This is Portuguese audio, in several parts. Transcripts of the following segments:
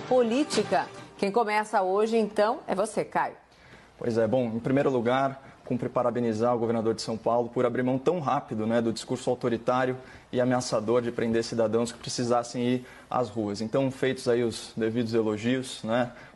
política. Quem começa hoje, então, é você, Caio. Pois é, bom, em primeiro lugar, cumpre parabenizar o governador de São Paulo por abrir mão tão rápido, do discurso autoritário e ameaçador de prender cidadãos que precisassem ir às ruas. Então, feitos aí os devidos elogios,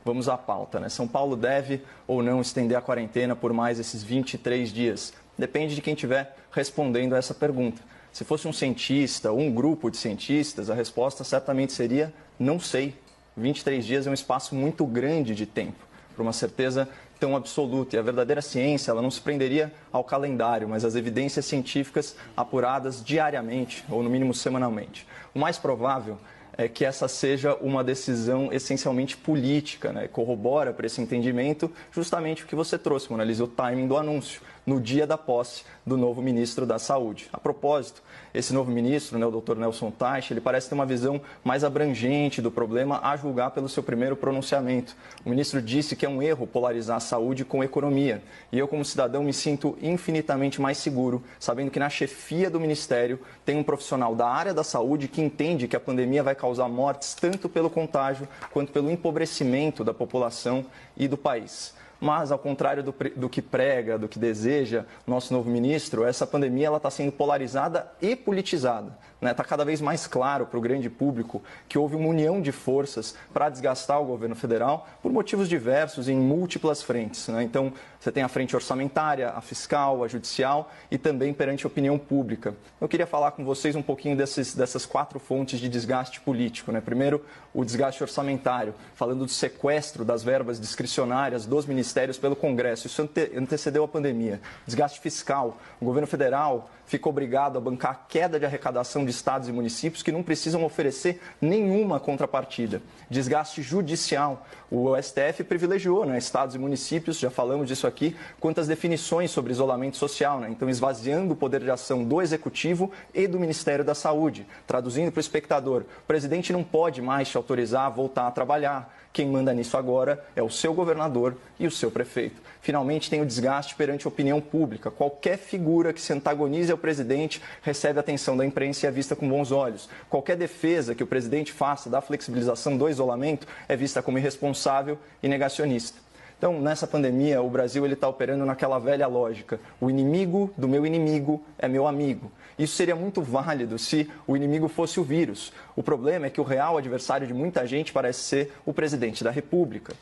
vamos à pauta. São Paulo deve ou não estender a quarentena por mais esses 23 dias? Depende de quem estiver respondendo a essa pergunta. Se fosse um cientista ou um grupo de cientistas, a resposta certamente seria não sei. 23 dias é um espaço muito grande de tempo para uma certeza tão absoluta. E a verdadeira ciência, ela não se prenderia ao calendário, mas às evidências científicas apuradas diariamente, ou no mínimo semanalmente. O mais provável é que essa seja uma decisão essencialmente política, corrobora para esse entendimento justamente o que você trouxe, Mona Lisa, o timing do anúncio, no dia da posse do novo ministro da Saúde. A propósito, esse novo ministro, o Dr. Nelson Teich, ele parece ter uma visão mais abrangente do problema a julgar pelo seu primeiro pronunciamento. O ministro disse que é um erro polarizar a saúde com a economia. E eu, como cidadão, me sinto infinitamente mais seguro, sabendo que na chefia do ministério tem um profissional da área da saúde que entende que a pandemia vai causar mortes tanto pelo contágio quanto pelo empobrecimento da população e do país. Mas, ao contrário do que prega, do que deseja nosso novo ministro, essa pandemia está sendo polarizada e politizada. Está cada vez mais claro para o grande público que houve uma união de forças para desgastar o governo federal por motivos diversos em múltiplas frentes. Então, você tem a frente orçamentária, a fiscal, a judicial e também perante a opinião pública. Eu queria falar com vocês um pouquinho dessas 4 fontes de desgaste político. Primeiro, o desgaste orçamentário, falando do sequestro das verbas discricionárias dos ministérios pelo Congresso. Isso antecedeu a pandemia. Desgaste fiscal. O governo federal fica obrigado a bancar a queda de arrecadação de estados e municípios que não precisam oferecer nenhuma contrapartida. Desgaste judicial. O STF privilegiou estados e municípios, já falamos disso aqui, quantas definições sobre isolamento social. Então, esvaziando o poder de ação do Executivo e do Ministério da Saúde. Traduzindo para o espectador, o presidente não pode mais te autorizar a voltar a trabalhar. Quem manda nisso agora é o seu governador e o seu prefeito. Finalmente, tem o desgaste perante a opinião pública. Qualquer figura que se antagonize ao presidente recebe a atenção da imprensa e é vista com bons olhos. Qualquer defesa que o presidente faça da flexibilização do isolamento é vista como irresponsável e negacionista. Então, nessa pandemia, o Brasil está operando naquela velha lógica. O inimigo do meu inimigo é meu amigo. Isso seria muito válido se o inimigo fosse o vírus. O problema é que o real adversário de muita gente parece ser o presidente da República.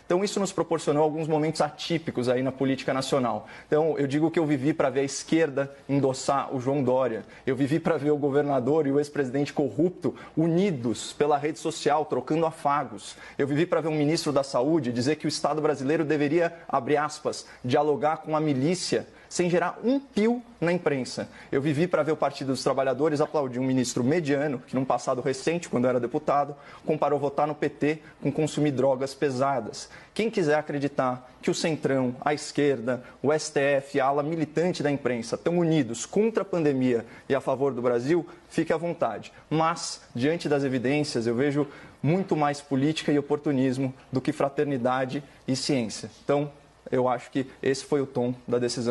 Então, isso nos proporcionou alguns momentos atípicos aí na política nacional. Então, eu digo que eu vivi para ver a esquerda endossar o João Dória. Eu vivi para ver o governador e o ex-presidente corrupto unidos pela rede social, trocando afagos. Eu vivi para ver um ministro da Saúde dizer que o Estado brasileiro deveria, abre aspas, dialogar com a milícia sem gerar um pio na imprensa. Eu vivi para ver o Partido dos Trabalhadores aplaudir um ministro mediano, que num passado recente, quando era deputado, comparou votar no PT com consumir drogas pesadas. Quem quiser acreditar que o Centrão, a esquerda, o STF, a ala militante da imprensa estão unidos contra a pandemia e a favor do Brasil, fique à vontade. Mas, diante das evidências, eu vejo muito mais política e oportunismo do que fraternidade e ciência. Então, eu acho que esse foi o tom da decisão.